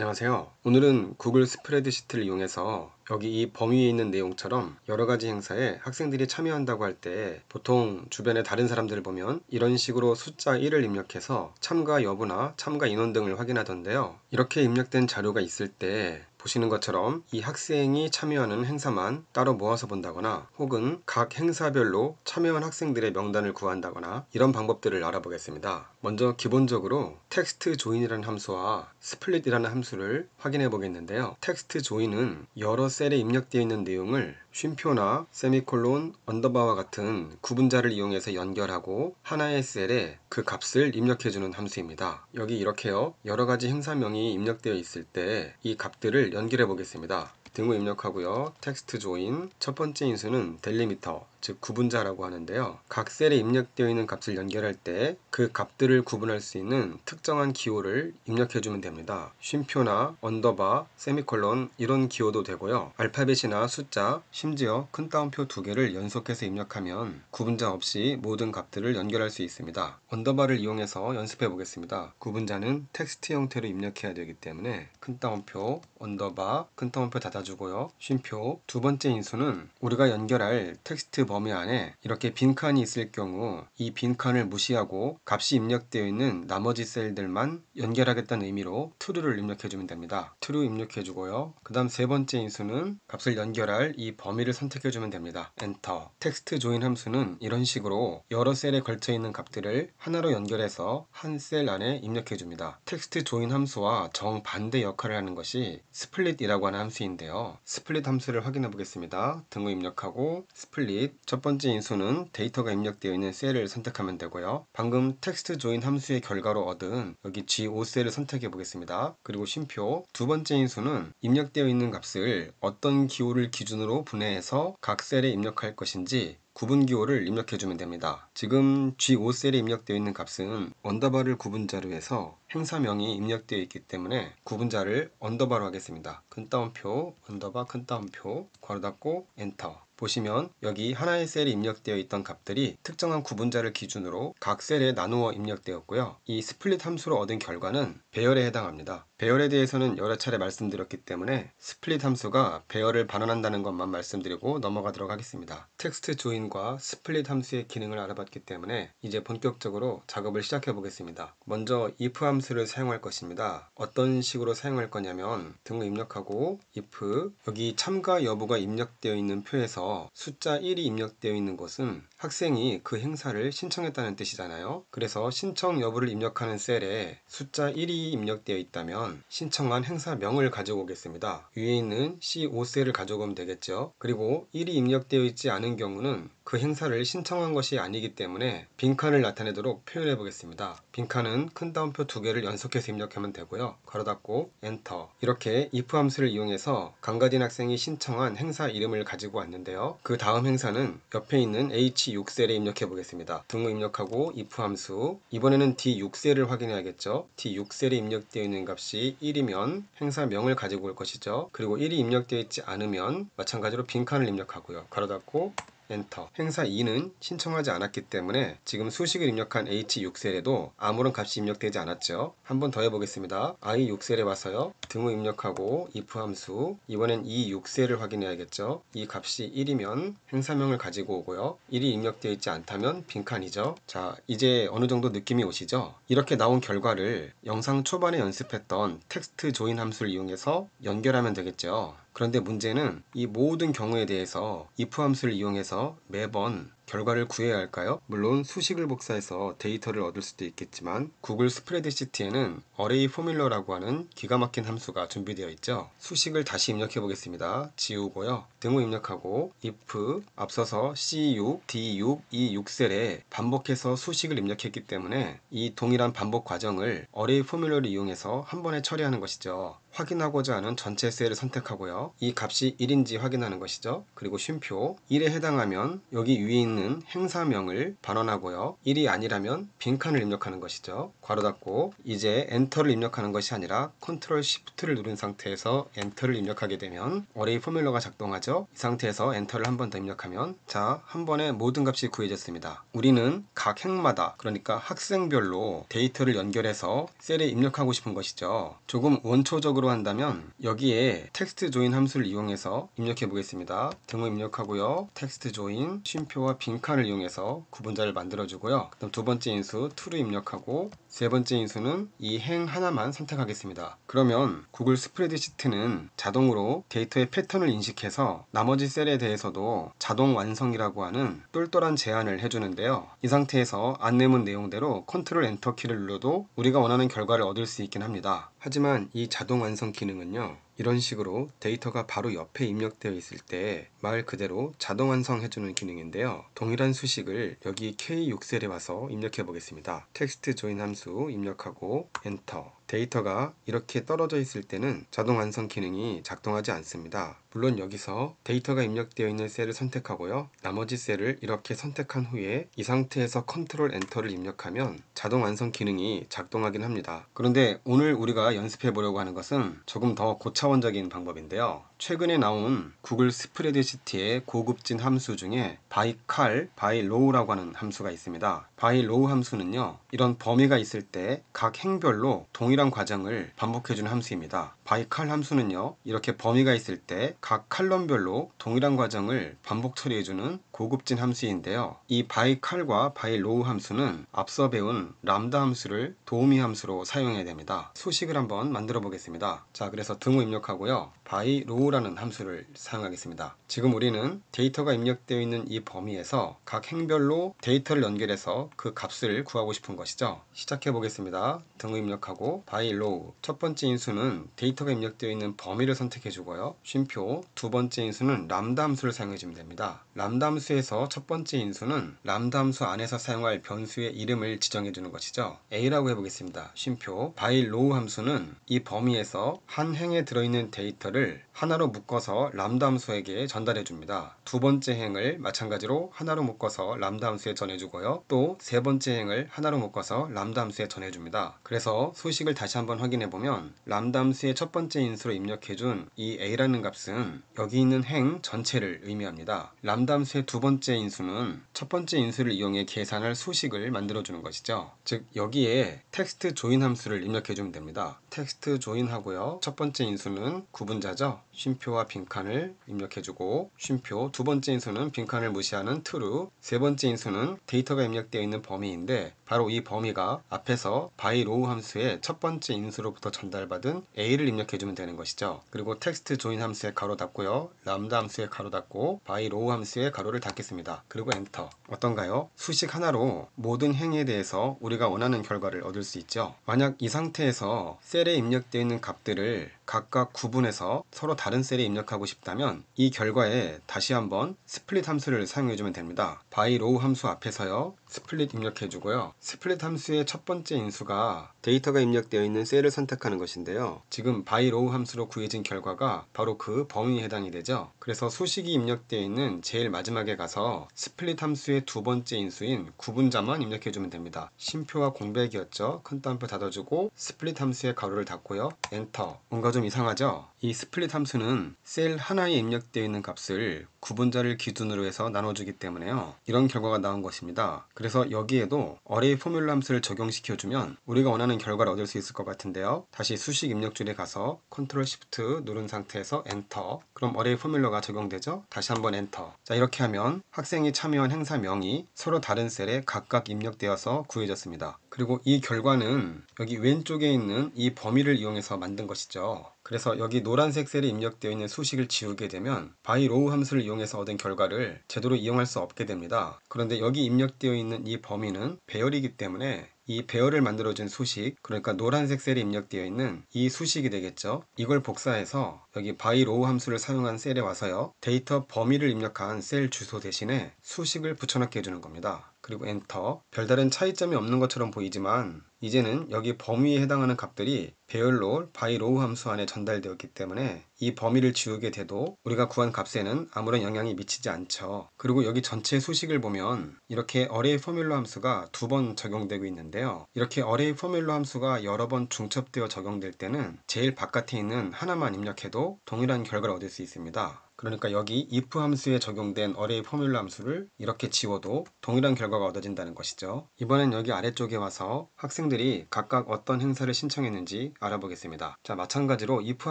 안녕하세요. 오늘은 구글 스프레드시트를 이용해서 여기 이 범위에 있는 내용처럼 여러가지 행사에 학생들이 참여한다고 할 때 보통 주변에 다른 사람들을 보면 이런 식으로 숫자 1을 입력해서 참가 여부나 참가 인원 등을 확인하던데요. 이렇게 입력된 자료가 있을 때 보시는 것처럼 이 학생이 참여하는 행사만 따로 모아서 본다거나 혹은 각 행사별로 참여한 학생들의 명단을 구한다거나 이런 방법들을 알아보겠습니다. 먼저 기본적으로 텍스트 조인이라는 함수와 스플릿이라는 함수를 확인해 보겠는데요. 텍스트 조인은 여러 셀에 입력되어 있는 내용을 쉼표나 세미콜론, 언더바와 같은 구분자를 이용해서 연결하고 하나의 셀에 그 값을 입력해주는 함수입니다. 여기 이렇게요. 여러가지 행사명이 입력되어 있을 때 이 값들을 연결해 보겠습니다. 등호 입력하고요. 텍스트 조인 첫 번째 인수는 델리미터 즉 구분자라고 하는데요. 각 셀에 입력되어 있는 값을 연결할 때 그 값들을 구분할 수 있는 특정한 기호를 입력해주면 됩니다. 쉼표나 언더바, 세미콜론 이런 기호도 되고요. 알파벳이나 숫자, 심지어 큰 따옴표 두 개를 연속해서 입력하면 구분자 없이 모든 값들을 연결할 수 있습니다. 언더바를 이용해서 연습해 보겠습니다. 구분자는 텍스트 형태로 입력해야 되기 때문에 큰 따옴표, 언더바, 큰 따옴표 닫아주고요. 쉼표 두 번째 인수는 우리가 연결할 텍스트 범위 안에 이렇게 빈칸이 있을 경우 이 빈칸을 무시하고 값이 입력되어 있는 나머지 셀들만 연결하겠다는 의미로 true를 입력해주면 됩니다. true 입력해주고요. 그 다음 세 번째 인수는 값을 연결할 이 범위를 선택해주면 됩니다. 엔터. 텍스트 조인 함수는 이런 식으로 여러 셀에 걸쳐 있는 값들을 하나로 연결해서 한 셀 안에 입력해줍니다. 텍스트 조인 함수와 정반대 역할을 하는 것이 스플릿이라고 하는 함수인데요. 스플릿 함수를 확인해 보겠습니다. 등호 입력하고 스플릿 첫 번째 인수는 데이터가 입력되어 있는 셀을 선택하면 되고요. 방금 텍스트 조인 함수의 결과로 얻은 여기 G5셀을 선택해 보겠습니다. 그리고 쉼표 두 번째 인수는 입력되어 있는 값을 어떤 기호를 기준으로 분해해서 각 셀에 입력할 것인지 구분 기호를 입력해주면 됩니다. 지금 G5셀에 입력되어 있는 값은 언더바를 구분자로 해서 행사명이 입력되어 있기 때문에 구분자를 언더바로 하겠습니다. 큰 따옴표, 언더바, 큰 따옴표, 괄호 닫고 엔터. 보시면 여기 하나의 셀에 입력되어 있던 값들이 특정한 구분자를 기준으로 각 셀에 나누어 입력되었고요. 이 스플릿 함수로 얻은 결과는 배열에 해당합니다. 배열에 대해서는 여러 차례 말씀드렸기 때문에 스플릿 함수가 배열을 반환한다는 것만 말씀드리고 넘어가도록 하겠습니다. 텍스트 조인과 스플릿 함수의 기능을 알아봤기 때문에 이제 본격적으로 작업을 시작해 보겠습니다. 먼저 if 함수를 사용할 것입니다. 어떤 식으로 사용할 거냐면 등호 입력하고 if 여기 참가 여부가 입력되어 있는 표에서 숫자 1이 입력되어 있는 곳은 학생이 그 행사를 신청했다는 뜻이잖아요. 그래서 신청 여부를 입력하는 셀에 숫자 1이 입력되어 있다면 신청한 행사명을 가지고 오겠습니다. 위에 있는 C5셀을 가져오면 되겠죠. 그리고 1이 입력되어 있지 않은 경우는 그 행사를 신청한 것이 아니기 때문에 빈칸을 나타내도록 표현해 보겠습니다. 빈칸은 큰 따옴표 두 개를 연속해서 입력하면 되고요. 괄호 닫고 엔터. 이렇게 if 함수를 이용해서 강가진 학생이 신청한 행사 이름을 가지고 왔는데요. 그 다음 행사는 옆에 있는 H6셀에 입력해 보겠습니다. 등호 입력하고 if 함수 이번에는 D6셀을 확인해야겠죠. D6셀에 입력되어 있는 값이 1이면 행사명을 가지고 올 것이죠. 그리고 1이 입력되어 있지 않으면 마찬가지로 빈칸을 입력하고요. 괄호 닫고 엔터. 행사 2는 신청하지 않았기 때문에 지금 수식을 입력한 H6셀에도 아무런 값이 입력되지 않았죠. 한 번 더 해보겠습니다. I6셀에 와서요. 등호 입력하고 if 함수 이번엔 E6셀을 확인해야겠죠. 이 값이 1이면 행사명을 가지고 오고요. 1이 입력되어 있지 않다면 빈칸이죠. 자, 이제 어느 정도 느낌이 오시죠? 이렇게 나온 결과를 영상 초반에 연습했던 텍스트 조인 함수를 이용해서 연결하면 되겠죠. 그런데 문제는 이 모든 경우에 대해서 if 함수를 이용해서 매번 결과를 구해야 할까요? 물론 수식을 복사해서 데이터를 얻을 수도 있겠지만 구글 스프레드시트에는 어레이 포뮬러라고 하는 기가 막힌 함수가 준비되어 있죠. 수식을 다시 입력해 보겠습니다. 지우고요. 등호 입력하고 if 앞서서 C6, D6, E6셀에 반복해서 수식을 입력했기 때문에 이 동일한 반복 과정을 어레이 포뮬러를 이용해서 한 번에 처리하는 것이죠. 확인하고자 하는 전체 셀을 선택하고요. 이 값이 1인지 확인하는 것이죠. 그리고 쉼표 1에 해당하면 여기 위에 있는 있는 행사명을 반원하고요. 1이 아니라면 빈칸을 입력하는 것이죠. 괄호 닫고 이제 엔터를 입력하는 것이 아니라 컨트롤 시프트를 누른 상태에서 엔터를 입력하게 되면 어레이 포뮬러가 작동하죠. 이 상태에서 엔터를 한 번 더 입력하면 자, 한 번에 모든 값이 구해졌습니다. 우리는 각 행마다, 그러니까 학생별로 데이터를 연결해서 셀에 입력하고 싶은 것이죠. 조금 원초적으로 한다면 여기에 텍스트 조인 함수를 이용해서 입력해 보겠습니다. 등호 입력하고요. 텍스트 조인, 쉼표와 빈칸을 이용해서 구분자를 만들어주고요. 그다음 두 번째 인수 to를 입력하고 세 번째 인수는 이 행 하나만 선택하겠습니다. 그러면 구글 스프레드시트는 자동으로 데이터의 패턴을 인식해서 나머지 셀에 대해서도 자동 완성이라고 하는 똘똘한 제한을 해주는데요. 이 상태에서 안내문 내용대로 컨트롤 엔터 키를 눌러도 우리가 원하는 결과를 얻을 수 있긴 합니다. 하지만 이 자동 완성 기능은요, 이런 식으로 데이터가 바로 옆에 입력되어 있을 때 말 그대로 자동 완성해주는 기능인데요. 동일한 수식을 여기 K6셀에 와서 입력해 보겠습니다. 텍스트 조인 함수 입력하고 엔터. 데이터가 이렇게 떨어져 있을 때는 자동 완성 기능이 작동하지 않습니다. 물론 여기서 데이터가 입력되어 있는 셀을 선택하고요. 나머지 셀을 이렇게 선택한 후에 이 상태에서 컨트롤 엔터를 입력하면 자동 완성 기능이 작동하긴 합니다. 그런데 오늘 우리가 연습해 보려고 하는 것은 조금 더 고차원적인 방법인데요. 최근에 나온 구글 스프레드시트의 고급진 함수 중에 byCal, byRow라고 하는 함수가 있습니다. byRow 함수는요, 이런 범위가 있을 때 각 행별로 동일한 과정을 반복해주는 함수입니다. byCal 함수는요, 이렇게 범위가 있을 때 각 칼럼별로 동일한 과정을 반복 처리해주는 고급진 함수인데요. 이 byCal과 byRow 함수는 앞서 배운 람다 함수를 도우미 함수로 사용해야 됩니다. 수식을 한번 만들어 보겠습니다. 자, 그래서 등호 입력하고요. byRow라는 함수를 사용하겠습니다. 지금 우리는 데이터가 입력되어 있는 이 범위에서 각 행별로 데이터를 연결해서 그 값을 구하고 싶은 것이죠. 시작해 보겠습니다. 등호 입력하고 byRow. 첫 번째 인수는 데이터가 입력되어 있는 범위를 선택해 주고요. 쉼표. 두 번째 인수는 람다 함수를 사용해 주면 됩니다. 람다 함수에서 첫 번째 인수는 람다 함수 안에서 사용할 변수의 이름을 지정해 주는 것이죠. A라고 해보겠습니다. 쉼표. byRow 함수는 이 범위에서 한 행에 들어있는 데이터를 하나로 묶어서 람다 함수에게 전달해 줍니다. 두 번째 행을 마찬가지로 하나로 묶어서 람다 함수에 전해주고요. 또 세 번째 행을 하나로 묶어서 람다 함수에 전해줍니다. 그래서 수식을 다시 한번 확인해 보면 람다 함수의 첫 번째 인수로 입력해준 이 a라는 값은 여기 있는 행 전체를 의미합니다. 람다 함수의 두 번째 인수는 첫 번째 인수를 이용해 계산할 수식을 만들어주는 것이죠. 즉 여기에 텍스트 조인 함수를 입력해주면 됩니다. 텍스트 조인 하고요. 첫 번째 인수는 구분자죠. 쉼표와 빈칸을 입력해주고 쉼표. 두 번째 인수는 빈칸을 무시하는 true. 세 번째 인수는 데이터가 입력되어 있는 범위인데 바로 이 범위가 앞에서 byRow 함수의 첫 번째 인수로부터 전달받은 a를 입력해주면 되는 것이죠. 그리고 텍스트 조인 함수의 가로 닫고요. 람다 함수의 가로 닫고 byRow 함수의 가로를 닫겠습니다. 그리고 엔터. 어떤가요? 수식 하나로 모든 행에 대해서 우리가 원하는 결과를 얻을 수 있죠. 만약 이 상태에서 셀에 입력되어 있는 값들을 각각 구분해서 서로 다른 셀에 입력하고 싶다면 이 결과에 다시 한번 스플릿 함수를 사용해주면 됩니다. byRow 함수 앞에서요. 스플릿 입력해주고요. 스플릿 함수의 첫 번째 인수가 데이터가 입력되어 있는 셀을 선택하는 것인데요. 지금 byRow 함수로 구해진 결과가 바로 그 범위에 해당이 되죠. 그래서 수식이 입력되어 있는 제일 마지막에 가서 스플릿 함수의 두 번째 인수인 구분자만 입력해주면 됩니다. 쉼표와 공백이었죠. 큰 따옴표 닫아주고 스플릿 함수의 가로를 닫고요. 엔터. 뭔가 좀 이상하죠? 이 스플릿 함수는 셀 하나에 입력되어 있는 값을 구분자를 기준으로 해서 나눠주기 때문에요. 이런 결과가 나온 것입니다. 그래서 여기에도 어레이 포뮬러 함수를 적용시켜주면 우리가 원하는 결과를 얻을 수 있을 것 같은데요. 다시 수식 입력줄에 가서 컨트롤 시프트 누른 상태에서 엔터. 그럼 어레이 포뮬러가 적용되죠? 다시 한번 엔터. 자, 이렇게 하면 학생이 참여한 행사명이 서로 다른 셀에 각각 입력되어서 구해졌습니다. 그리고 이 결과는 여기 왼쪽에 있는 이 범위를 이용해서 만든 것이죠. 그래서 여기 노란색 셀에 입력되어 있는 수식을 지우게 되면 byRow 함수를 이용해서 얻은 결과를 제대로 이용할 수 없게 됩니다. 그런데 여기 입력되어 있는 이 범위는 배열이기 때문에 이 배열을 만들어준 수식, 그러니까 노란색 셀에 입력되어 있는 이 수식이 되겠죠. 이걸 복사해서 여기 byRow 함수를 사용한 셀에 와서요. 데이터 범위를 입력한 셀 주소 대신에 수식을 붙여넣게 해주는 겁니다. 그리고 엔터. 별다른 차이점이 없는 것처럼 보이지만 이제는 여기 범위에 해당하는 값들이 배열로 by row 함수 안에 전달되었기 때문에 이 범위를 지우게 돼도 우리가 구한 값에는 아무런 영향이 미치지 않죠. 그리고 여기 전체 수식을 보면 이렇게 array 포뮬러 함수가 두 번 적용되고 있는데요. 이렇게 array 포뮬러 함수가 여러 번 중첩되어 적용될 때는 제일 바깥에 있는 하나만 입력해도 동일한 결과를 얻을 수 있습니다. 그러니까 여기 if 함수에 적용된 array 포뮬러 함수를 이렇게 지워도 동일한 결과가 얻어진다는 것이죠. 이번엔 여기 아래쪽에 와서 학생들이 각각 어떤 행사를 신청했는지 알아보겠습니다. 자, 마찬가지로 if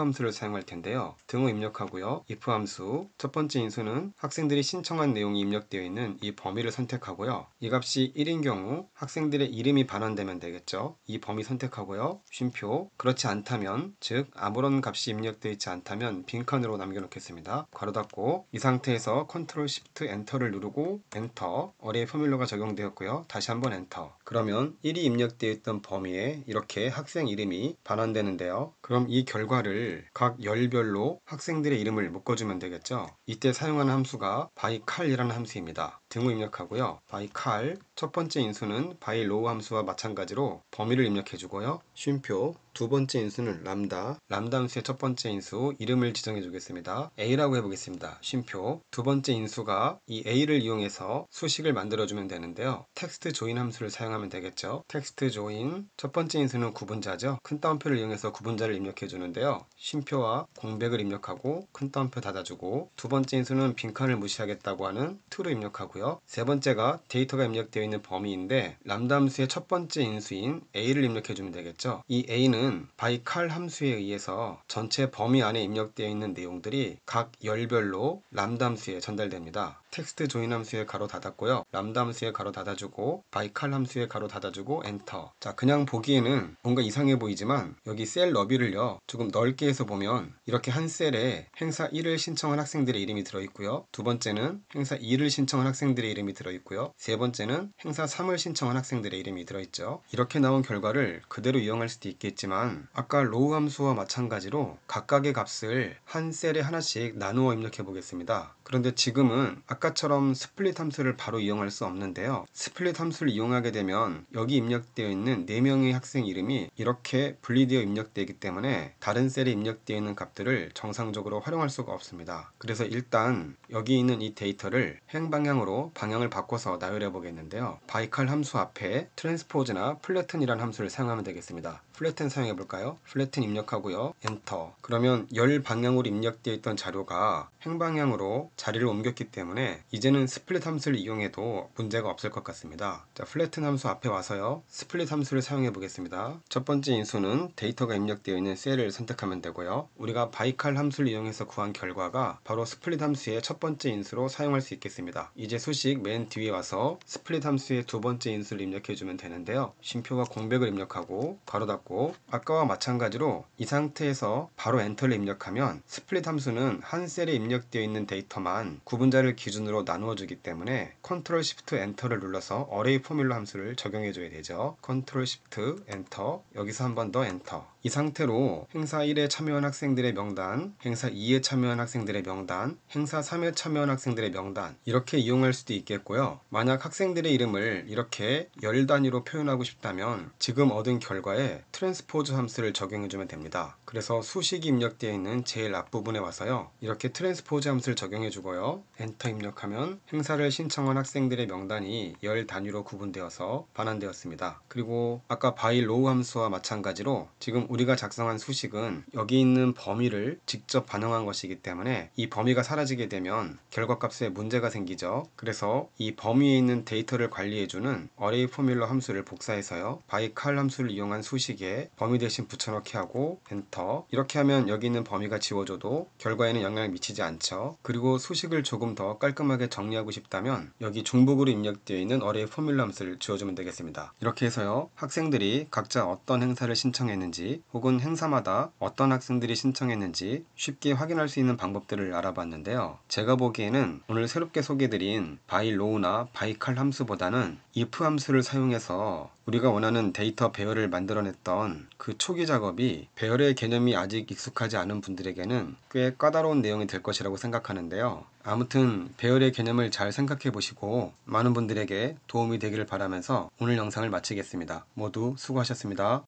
함수를 사용할 텐데요. 등호 입력하고요. if 함수 첫 번째 인수는 학생들이 신청한 내용이 입력되어 있는 이 범위를 선택하고요. 이 값이 1인 경우 학생들의 이름이 반환되면 되겠죠. 이 범위 선택하고요. 쉼표. 그렇지 않다면, 즉 아무런 값이 입력되어 있지 않다면 빈칸으로 남겨놓겠습니다. 괄호 닫고 이 상태에서 컨트롤 시프트 엔터를 누르고 엔터. array 포뮬러가 적용되었고요. 다시 한번 엔터. 그러면 1이 입력되어 있던 범위에 이렇게 학생 이름이 반환되는데요. 그럼 이 결과를 각 열별로 학생들의 이름을 묶어주면 되겠죠. 이때 사용하는 함수가 by cal이라는 함수입니다. 등호 입력하고요. by cal 첫 번째 인수는 by row 함수와 마찬가지로 범위를 입력해주고요. 쉼표. 두 번째 인수는 람다 함수의 첫 번째 인수 이름을 지정해 주겠습니다. A라고 해보겠습니다. 쉼표. 두 번째 인수가 이 A를 이용해서 수식을 만들어주면 되는데요. 텍스트 조인 함수를 사용하면 되겠죠. 텍스트 조인 첫 번째 인수는 구분자죠. 큰 따옴표를 이용해서 구분자를 입력해 주는데요. 쉼표와 공백을 입력하고 큰 따옴표 닫아주고 두 번째 인수는 빈칸을 무시하겠다고 하는 to를 입력하고요. 세 번째가 데이터가 입력되어 있는 범위인데 람다 함수의 첫 번째 인수인 A를 입력해 주면 되겠죠. 이 A는 by cal 함수에 의해서 전체 범위 안에 입력되어 있는 내용들이 각 열별로 람다 함수에 전달됩니다. 텍스트 조인 함수에 가로 닫았고요. 람다 함수에 가로 닫아주고 by cal 함수에 가로 닫아주고 엔터. 자, 그냥 보기에는 뭔가 이상해 보이지만 여기 셀 너비를요 조금 넓게 해서 보면 이렇게 한 셀에 행사 1을 신청한 학생들의 이름이 들어있고요. 두 번째는 행사 2를 신청한 학생들의 이름이 들어있고요. 세 번째는 행사 3을 신청한 학생들의 이름이 들어있죠. 이렇게 나온 결과를 그대로 이용할 수도 있겠지만 아까 로우 함수와 마찬가지로 각각의 값을 한 셀에 하나씩 나누어 입력해 보겠습니다. 그런데 지금은 아까처럼 스플릿 함수를 바로 이용할 수 없는데요. 스플릿 함수를 이용하게 되면 여기 입력되어 있는 4명의 학생 이름이 이렇게 분리되어 입력되기 때문에 다른 셀에 입력되어 있는 값들을 정상적으로 활용할 수가 없습니다. 그래서 일단 여기 있는 이 데이터를 행방향으로 방향을 바꿔서 나열해 보겠는데요. by cal 함수 앞에 트랜스포즈나 플래튼이라는 함수를 사용하면 되겠습니다. 플래튼 사용해 볼까요? 플래튼 입력하고요. 엔터. 그러면 열 방향으로 입력되어 있던 자료가 행방향으로 자리를 옮겼기 때문에 이제는 스플릿 함수를 이용해도 문제가 없을 것 같습니다. 자, 플래튼 함수 앞에 와서요. 스플릿 함수를 사용해 보겠습니다. 첫 번째 인수는 데이터가 입력되어 있는 셀을 선택하면 되고요. 우리가 by cal 함수를 이용해서 구한 결과가 바로 스플릿 함수의 첫 번째 인수로 사용할 수 있겠습니다. 이제 수식 맨 뒤에 와서 스플릿 함수의 두 번째 인수를 입력해 주면 되는데요. 쉼표와 공백을 입력하고 가로 닫고 아까와 마찬가지로 이 상태에서 바로 엔터를 입력하면 스플릿 함수는 한 셀에 입력되어 있는 데이터만 구분자를 기준으로 나누어 주기 때문에 컨트롤 시프트 엔터를 눌러서 array 포뮬러 함수를 적용해 줘야 되죠. 컨트롤 시프트 엔터. 여기서 한 번 더 엔터. 이 상태로 행사 1에 참여한 학생들의 명단, 행사 2에 참여한 학생들의 명단, 행사 3에 참여한 학생들의 명단 이렇게 이용할 수도 있겠고요. 만약 학생들의 이름을 이렇게 열 단위로 표현하고 싶다면 지금 얻은 결과에 트랜스포즈 함수를 적용해주면 됩니다. 그래서 수식이 입력되어 있는 제일 앞부분에 와서요. 이렇게 트랜스포즈 함수를 적용해주고요. 엔터 입력하면 행사를 신청한 학생들의 명단이 열 단위로 구분되어서 반환되었습니다. 그리고 아까 by row 함수와 마찬가지로 지금 우리가 작성한 수식은 여기 있는 범위를 직접 반영한 것이기 때문에 이 범위가 사라지게 되면 결과값에 문제가 생기죠. 그래서 이 범위에 있는 데이터를 관리해주는 array 포뮬러 함수를 복사해서요. by cal 함수를 이용한 수식에 범위 대신 붙여넣기 하고 엔터. 이렇게 하면 여기 있는 범위가 지워져도 결과에는 영향을 미치지 않죠. 그리고 수식을 조금 더 깔끔하게 정리하고 싶다면 여기 중복으로 입력되어 있는 array 포뮬러 함수를 지워주면 되겠습니다. 이렇게 해서요. 학생들이 각자 어떤 행사를 신청했는지 혹은 행사마다 어떤 학생들이 신청했는지 쉽게 확인할 수 있는 방법들을 알아봤는데요. 제가 보기에는 오늘 새롭게 소개드린 by row나 by cal 함수보다는 if 함수를 사용해서 우리가 원하는 데이터 배열을 만들어냈던 그 초기 작업이 배열의 개념이 아직 익숙하지 않은 분들에게는 꽤 까다로운 내용이 될 것이라고 생각하는데요. 아무튼 배열의 개념을 잘 생각해 보시고 많은 분들에게 도움이 되기를 바라면서 오늘 영상을 마치겠습니다. 모두 수고하셨습니다.